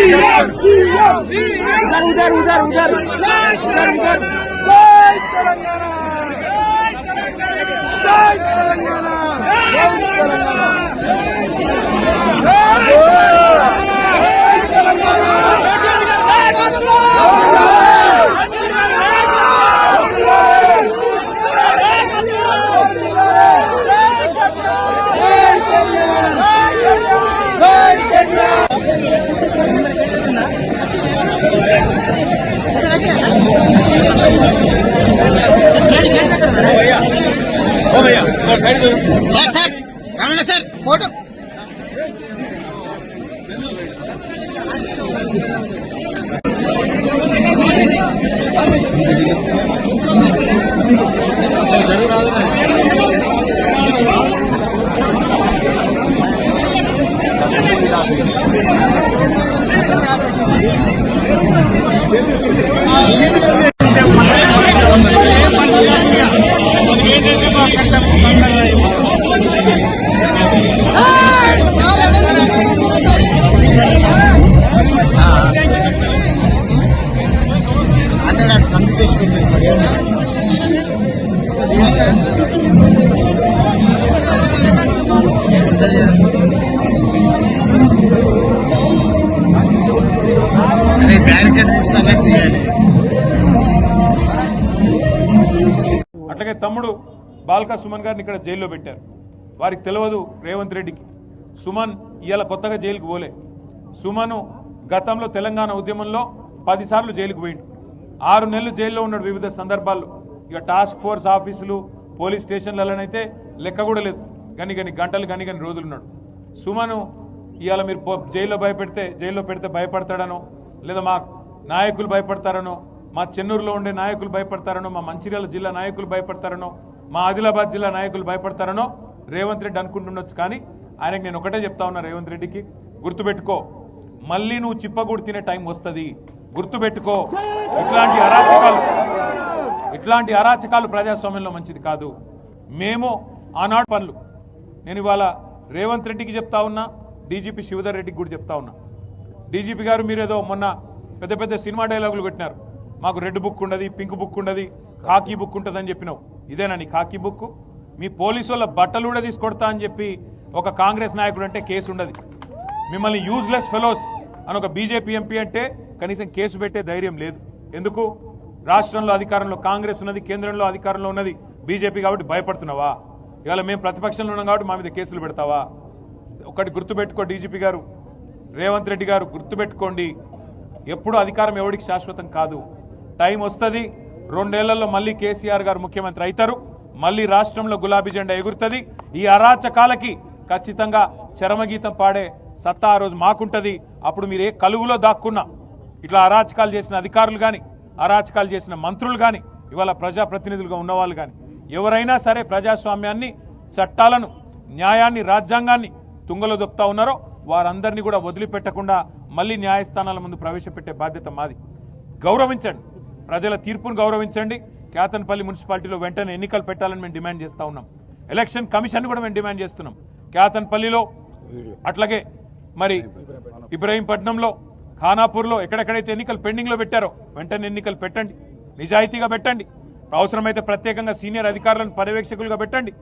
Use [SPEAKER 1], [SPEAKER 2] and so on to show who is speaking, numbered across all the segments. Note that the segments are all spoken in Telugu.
[SPEAKER 1] उधर उधर उधर उधर उधर
[SPEAKER 2] सर सर रमण सर फोटो
[SPEAKER 3] అట్లాగే తమ్ముడు బాల్కా సుమన్ గారిని ఇక్కడ జైల్లో పెట్టారు. వారికి తెలియదు రేవంత్ రెడ్డికి సుమన్ ఇవాళ కొత్తగా జైలుకు పోలే. సుమన్ గతంలో తెలంగాణ ఉద్యమంలో 10 సార్లు జైలుకు పోయిండు. 6 నెలలు జైల్లో ఉన్నాడు వివిధ సందర్భాల్లో. ఇక టాస్క్ ఫోర్స్ ఆఫీసులు పోలీస్ స్టేషన్లలోనైతే లెక్క కూడా లేదు. గని గంటలు గని రోజులు ఉన్నాడు. సుమన్ ఇవాళ మీరు జైల్లో పెడితే భయపడతాడనో, లేదా మా నాయకులు భయపడతారనో, మా చెన్నూరులో ఉండే నాయకులు భయపడతారనో, మా మంచిర్యాల జిల్లా నాయకులు భయపడతారనో, మా ఆదిలాబాద్ జిల్లా నాయకులు భయపడతారనో రేవంత్ రెడ్డి అనుకుంటుండొచ్చు. కానీ ఆయనకు నేను ఒకటే చెప్తా ఉన్నా, రేవంత్ రెడ్డికి గుర్తుపెట్టుకో, మళ్ళీ నువ్వు చిప్పగూడు తినే టైం వస్తుంది. గుర్తుపెట్టుకో, ఇట్లాంటి అరాచకాలు ప్రజాస్వామ్యంలో మంచిది కాదు. మేము ఆనాడు పనులు నేను ఇవాళ రేవంత్ రెడ్డికి చెప్తా ఉన్నా, డీజీపీ శివధర్ రెడ్డికి కూడా చెప్తా ఉన్నా. డీజీపీ గారు మీరేదో మొన్న పెద్ద పెద్ద సినిమా డైలాగులు పెట్టినారు. మాకు రెడ్ బుక్ ఉండదు, పింక్ బుక్ ఉండదు, కాకీ బుక్ ఉంటుందని చెప్పినావు. ఇదేనా నీ కాకీ బుక్? మీ పోలీసు వాళ్ళ బట్టలు కూడా తీసుకొడతా అని చెప్పి ఒక కాంగ్రెస్ నాయకుడు అంటే కేసు ఉండదు. మిమ్మల్ని యూజ్లెస్ ఫెలోస్ అని ఒక బీజేపీ ఎంపీ అంటే కనీసం కేసు పెట్టే ధైర్యం లేదు. ఎందుకు? రాష్ట్రంలో అధికారంలో కాంగ్రెస్ ఉన్నది, కేంద్రంలో అధికారంలో ఉన్నది బీజేపీ కాబట్టి భయపడుతున్నావా? ఇవాళ మేము ప్రతిపక్షంలో ఉన్నాం కాబట్టి మా మీద కేసులు పెడతావా? ఒకటి గుర్తుపెట్టుకో డీజీపీ గారు, రేవంత్ రెడ్డి గారు గుర్తుపెట్టుకోండి, ఎప్పుడు అధికారం ఎవరికి శాశ్వతం కాదు. టైం వస్తుంది, 2 ఏళ్లలో మళ్ళీ కేసీఆర్ గారు ముఖ్యమంత్రి అవుతారు, మళ్ళీ రాష్ట్రంలో గులాబీ జెండా ఎగురుతుంది. ఈ అరాచకాలకి ఖచ్చితంగా చరమగీతం పాడే సత్తా ఆ రోజు మాకుంటది. అప్పుడు మీరు ఏ కలుగులో దాక్కున్నా ఇట్లా అరాచకాలు చేసిన అధికారులు కానీ, అరాచకాలు చేసిన మంత్రులు కానీ, ఇవాళ ప్రజాప్రతినిధులుగా ఉన్నవాళ్ళు కానీ ఎవరైనా సరే ప్రజాస్వామ్యాన్ని, చట్టాలను, న్యాయాన్ని, రాజ్యాంగాన్ని తుంగలో దొక్కుతా ఉన్నారో వారందరినీ కూడా వదిలిపెట్టకుండా మళ్ళీ న్యాయస్థానాల ముందు ప్రవేశపెట్టే బాధ్యత మాది. గౌరవించండి, ప్రజల తీర్పును గౌరవించండి. కేతన్పల్లి మున్సిపాలిటీలో వెంటనే ఎన్నికలు పెట్టాలని మేము డిమాండ్ చేస్తూ ఉన్నాం. ఎలక్షన్ కమిషన్ కూడా మేము డిమాండ్ చేస్తున్నాం. కేతన్పల్లిలో, అట్లాగే మరి ఇబ్రహీంపట్నంలో, ఖానాపూర్లో ఎక్కడెక్కడైతే ఎన్నికలు పెండింగ్లో పెట్టారో వెంటనే ఎన్నికలు పెట్టండి, నిజాయితీగా పెట్టండి. అవసరమైతే ప్రత్యేకంగా సీనియర్ అధికారులను పర్యవేక్షకులుగా పెట్టండి,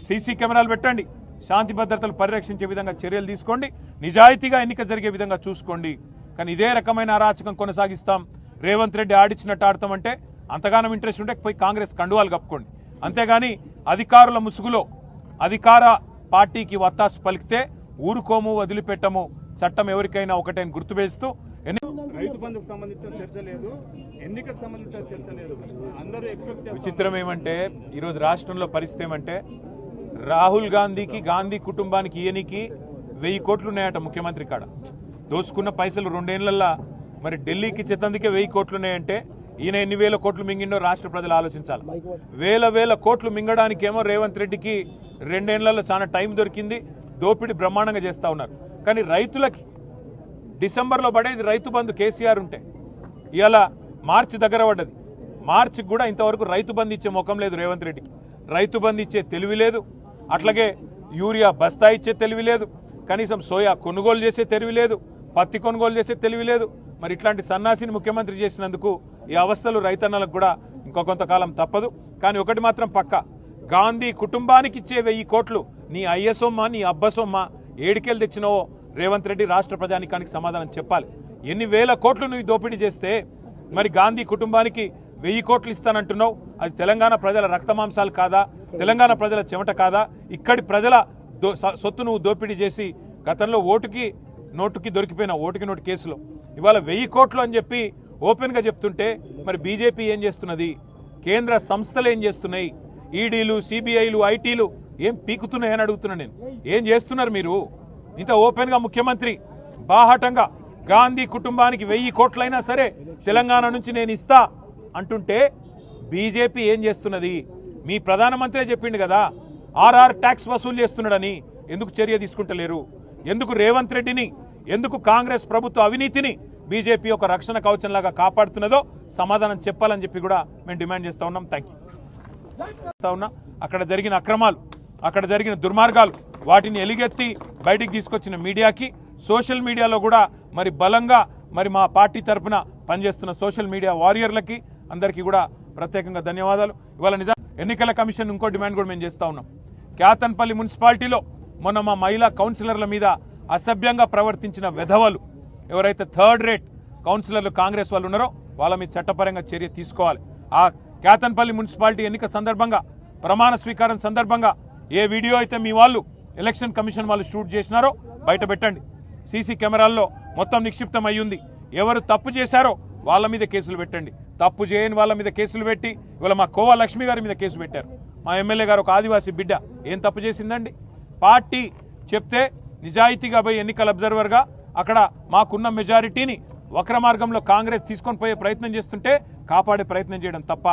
[SPEAKER 3] సీసీ కెమెరాలు పెట్టండి, శాంతి భద్రతలు పరిరక్షించే విధంగా చర్యలు తీసుకోండి, నిజాయితీగా ఎన్నిక జరిగే విధంగా చూసుకోండి. కానీ ఇదే రకమైన అరాచకం కొనసాగిస్తాం, రేవంత్ రెడ్డి ఆడిచ్చినట్టు ఆడతామంటే అంతగానం ఇంట్రెస్ట్ ఉంటే పోయి కాంగ్రెస్ కండువాలు కప్పుకోండి. అంతేగాని అధికారుల ముసుగులో అధికార పార్టీకి వత్తాసు పలికితే ఊరుకోము, వదిలిపెట్టము. చట్టం ఎవరికైనా ఒకటే గుర్తువేస్తూ
[SPEAKER 4] రైతు బంధుకు సంబంధించిన చర్చ లేదు, ఎన్నికకు సంబంధించిన చర్చ లేదు. అందరూ
[SPEAKER 3] విచిత్రం ఏమంటే ఈరోజు రాష్ట్రంలో పరిస్థితి ఏమంటే రాహుల్ గాంధీకి, గాంధీ కుటుంబానికి ఈయనికి 1000 కోట్లు ఉన్నాయట ముఖ్యమంత్రి కాడ. దోసుకున్న పైసలు 2 ఏళ్లలో మరి ఢిల్లీకి చెత్తందుకే 1000 కోట్లు ఉన్నాయంటే ఈయన ఎన్ని వేల కోట్లు మింగిండో రాష్ట్ర ప్రజలు ఆలోచించాలి. వేల కోట్లు మింగడానికేమో రేవంత్ రెడ్డికి 2 ఏళ్లలో చాలా టైం దొరికింది, దోపిడీ బ్రహ్మాండంగా చేస్తూ ఉన్నారు. కానీ రైతులకి డిసెంబర్లో పడేది రైతు బంధు కేసీఆర్ ఉంటే ఇవాళ మార్చి దగ్గర పడ్డది. మార్చికి కూడా ఇంతవరకు రైతు బంధు ఇచ్చే ముఖం లేదు రేవంత్ రెడ్డికి. రైతు బంధు ఇచ్చే తెలివి లేదు, అట్లాగే యూరియా బస్తా ఇచ్చే తెలివి లేదు, కనీసం సోయా కొనుగోలు చేసే తెలివి లేదు, పత్తి కొనుగోలు చేసే తెలివి లేదు. మరి ఇట్లాంటి సన్నాసిని ముఖ్యమంత్రి చేసినందుకు ఈ అవస్థలు రైతన్నలకు కూడా ఇంకో కొంతకాలం తప్పదు. కానీ ఒకటి మాత్రం పక్క, గాంధీ కుటుంబానికి ఇచ్చే 1000 కోట్లు నీ అయ్యసొమ్మ నీ అబ్బసొమ్మ ఏడికెళ్ళి తెచ్చినావో రేవంత్ రెడ్డి రాష్ట్ర ప్రజానికానికి సమాధానం చెప్పాలి. ఎన్ని వేల కోట్లు నువ్వు దోపిడీ చేస్తే మరి గాంధీ కుటుంబానికి 1000 కోట్లు ఇస్తానంటున్నావు? అది తెలంగాణ ప్రజల రక్తమాంసాలు కాదా? తెలంగాణ ప్రజల చెమట కాదా? ఇక్కడి ప్రజల సొత్తు నువ్వు దోపిడీ చేసి గతంలో నోటుకి దొరికిపోయిన ఓటుకి నోటు కేసులో ఇవాళ 1000 కోట్లు అని చెప్పి ఓపెన్గా చెప్తుంటే మరి బీజేపీ ఏం చేస్తున్నది? కేంద్ర సంస్థలు ఏం చేస్తున్నాయి? ఈడీలు, సిబిఐలు, ఐటీలు ఏం పీకుతున్నాయని అడుగుతున్నా నేను. ఏం చేస్తున్నారు మీరు? ఇంత ఓపెన్గా ముఖ్యమంత్రి బాహాటంగా గాంధీ కుటుంబానికి 1000 కోట్లైనా సరే తెలంగాణ నుంచి నేను ఇస్తా అంటుంటే బీజేపీ ఏం చేస్తున్నది? మీ ప్రధానమంత్రి చెప్పిండు కదా ఆర్ఆర్ ట్యాక్స్ వసూలు చేస్తున్నాడని. ఎందుకు చర్య తీసుకుంటలేరు? ఎందుకు రేవంత్ రెడ్డిని, ఎందుకు కాంగ్రెస్ ప్రభుత్వ అవినీతిని బీజేపీ ఒక రక్షణ కవచంలాగా కాపాడుతున్నదో సమాధానం చెప్పాలని చెప్పి కూడా మేము డిమాండ్ చేస్తా ఉన్నాం. Thank you. అక్కడ జరిగిన అక్రమాలు, అక్కడ జరిగిన దుర్మార్గాలు వాటిని ఎలుగెత్తి బయటికి తీసుకొచ్చిన మీడియాకి, సోషల్ మీడియాలో కూడా మరి బలంగా మరి మా పార్టీ తరఫున పనిచేస్తున్న సోషల్ మీడియా వారియర్లకి అందరికీ కూడా ప్రత్యేకంగా ధన్యవాదాలు. ఇవాళ నిజం ఎన్నికల కమిషన్ ఇంకో డిమాండ్ కూడా మేము చేస్తా ఉన్నాం. క్యాతన్పల్లి మున్సిపాలిటీలో మొన్న మా మహిళా కౌన్సిలర్ల మీద అసభ్యంగా ప్రవర్తించిన వెధవలు ఎవరైతే 3rd రేట్ కౌన్సిలర్లు కాంగ్రెస్ వాళ్ళు ఉన్నారో వాళ్ళ మీద చట్టపరంగా చర్య తీసుకోవాలి. ఆ క్యాతన్పల్లి మున్సిపాలిటీ ఎన్నిక సందర్భంగా, ప్రమాణ స్వీకారం సందర్భంగా ఏ వీడియో అయితే మీ వాళ్ళు ఎలక్షన్ కమిషన్ వాళ్ళు షూట్ చేసినారో బయట పెట్టండి. సీసీ కెమెరాల్లో మొత్తం నిక్షిప్తం అయ్యింది. ఎవరు తప్పు చేశారో వాళ్ళ మీద కేసులు పెట్టండి. తప్పు చేయని వాళ్ళ మీద కేసులు పెట్టి ఇవాళ మా కోవా లక్ష్మి గారి మీద కేసు పెట్టారు. మా ఎమ్మెల్యే గారు ఒక ఆదివాసీ బిడ్డ ఏం తప్పు చేసిందండి? పార్టీ చెప్తే నిజాయితీగా పోయి ఎన్నికల అబ్జర్వర్గా అక్కడ మాకున్న మెజారిటీని వక్ర మార్గంలో కాంగ్రెస్ తీసుకొని పోయే ప్రయత్నం చేస్తుంటే కాపాడే ప్రయత్నం చేయడం తప్ప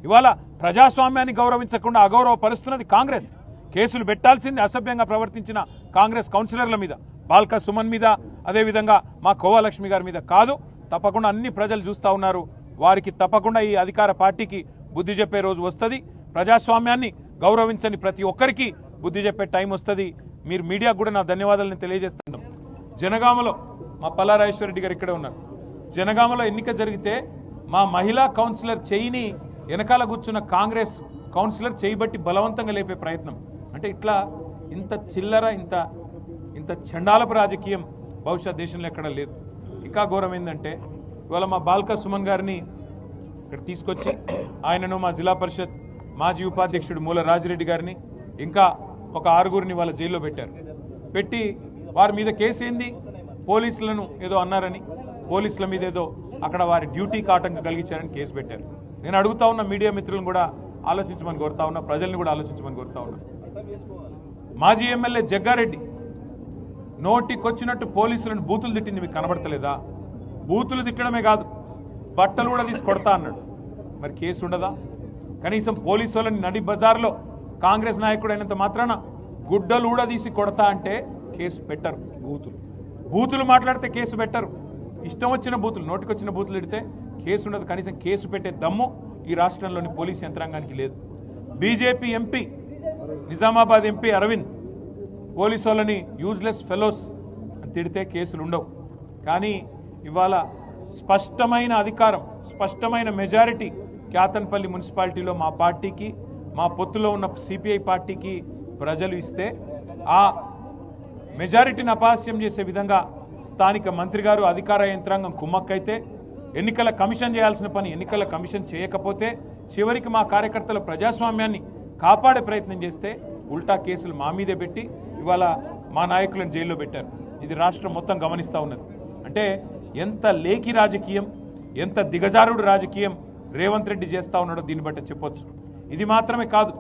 [SPEAKER 3] ఇవాళ ప్రజాస్వామ్యాన్ని గౌరవించకుండా అగౌరవపరుస్తున్నది కాంగ్రెస్. కేసులు పెట్టాల్సింది అసభ్యంగా ప్రవర్తించిన కాంగ్రెస్ కౌన్సిలర్ల మీద, బాల్కా సుమన్ మీద, అదేవిధంగా మా కోవాలక్ష్మి గారి మీద కాదు. తప్పకుండా అన్ని ప్రజలు చూస్తూ ఉన్నారు. వారికి తప్పకుండా ఈ అధికార పార్టీకి బుద్ధి చెప్పే రోజు వస్తుంది. ప్రజాస్వామ్యాన్ని గౌరవించని ప్రతి ఒక్కరికి బుద్ధి చెప్పే టైం వస్తుంది. మీరు మీడియాకు కూడా నా ధన్యవాదాలను తెలియజేస్తున్నాం. జనగామలో మా పల్లారాజేశ్వరరెడ్డి గారు ఇక్కడే ఉన్నారు. జనగామలో ఎన్నిక జరిగితే మా మహిళా కౌన్సిలర్ చేయిని వెనకాల కూర్చున్న కాంగ్రెస్ కౌన్సిలర్ చేయబట్టి బలవంతంగా లేపే ప్రయత్నం. అంటే ఇట్లా ఇంత చిల్లర, ఇంత చండాలపు రాజకీయం బహుశా దేశంలో ఎక్కడ లేదు. ఇంకా ఘోరం ఏంటంటే ఇవాళ మా బాల్కా సుమన్ గారిని ఇక్కడ తీసుకొచ్చి ఆయనను మా జిల్లా పరిషత్ మాజీ ఉపాధ్యక్షుడు మూల రాజిరెడ్డి గారిని ఇంకా ఒక 6గురిని వాళ్ళ జైల్లో పెట్టారు. పెట్టి వారి మీద కేసు ఏంది? పోలీసులను ఏదో అన్నారని, పోలీసుల మీద ఏదో అక్కడ వారి డ్యూటీకి ఆటంకం కలిగించారని కేసు పెట్టారు. నేను అడుగుతా ఉన్న మీడియా మిత్రులను కూడా ఆలోచించమని కోరుతా ఉన్నా, ప్రజల్ని కూడా ఆలోచించమని కోరుతా ఉన్నా. మాజీ ఎమ్మెల్యే జగ్గారెడ్డి నోటికొచ్చినట్టు పోలీసులను బూతులు తిట్టింది మీకు కనబడతలేదా? బూతులు తిట్టడమే కాదు, బట్టలు కూడా తీసి కొడతా అన్నాడు. మరి కేసు ఉండదా? కనీసం పోలీసు వాళ్ళని నడి బజార్లో కాంగ్రెస్ నాయకుడు అయినంత మాత్రాన గుడ్డలు కూడా తీసి కొడతా అంటే కేసు పెట్టరు. బూతులు మాట్లాడితే కేసు పెట్టరు. ఇష్టం వచ్చిన బూతులు, నోటికొచ్చిన బూతులు తిడితే కేసు ఉండదు. కనీసం కేసు పెట్టే దమ్ము ఈ రాష్ట్రంలోని పోలీసు యంత్రాంగానికి లేదు. BJP MP, Nizamabad MP Arvind police వాళ్ళని యూజ్లెస్ ఫెలోస్ అని తిడితే కేసులు ఉండవు. కానీ ఇవాళ స్పష్టమైన అధికారం, స్పష్టమైన మెజారిటీ క్యాతన్పల్లి మున్సిపాలిటీలో మా పార్టీకి, మా పొత్తులో ఉన్న సిపిఐ పార్టీకి ప్రజలు ఇస్తే ఆ మెజారిటీని అపహాస్యం చేసే విధంగా స్థానిక మంత్రి గారు, అధికార యంత్రాంగం కుమ్మక్కైతే, ఎన్నికల కమిషన్ చేయాల్సిన పని ఎన్నికల కమిషన్ చేయకపోతే, చివరికి మా కార్యకర్తల ప్రజాస్వామ్యాన్ని కాపాడే ప్రయత్నం చేస్తే ఉల్టా కేసులు మా మీదే పెట్టి ఇవాళ మా నాయకులను జైల్లో పెట్టారు. ఇది రాష్ట్రం మొత్తం గమనిస్తూ ఉన్నది. అంటే ఎంత లేఖి రాజకీయం, ఎంత దిగజారుడు రాజకీయం రేవంత్ రెడ్డి చేస్తూ ఉన్నాడో దీన్ని బట్టి చెప్పొచ్చు. ఇది మాత్రమే కాదు,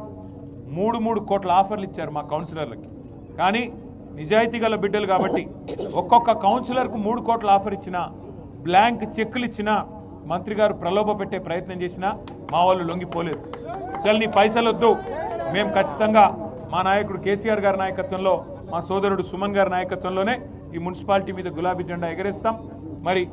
[SPEAKER 3] 3 కోట్ల ఆఫర్లు ఇచ్చారు మా కౌన్సిలర్లకి. కానీ నిజాయితీ గల బిడ్డలు కాబట్టి ఒక్కొక్క కౌన్సిలర్కు 3 కోట్ల ఆఫర్ ఇచ్చినా, బ్లాంక్ చెక్కులు ఇచ్చినా, మంత్రి గారు ప్రలోభ పెట్టే ప్రయత్నం చేసినా మా వాళ్ళు లొంగిపోలేదు. చల్ నీ పైసలు వద్దు, మేము ఖచ్చితంగా మా నాయకుడు కేసీఆర్ గారి నాయకత్వంలో, మా సోదరుడు సుమన్ గారి నాయకత్వంలోనే ఈ మున్సిపాలిటీ మీద గులాబీ జెండా ఎగరేస్తాం. మరి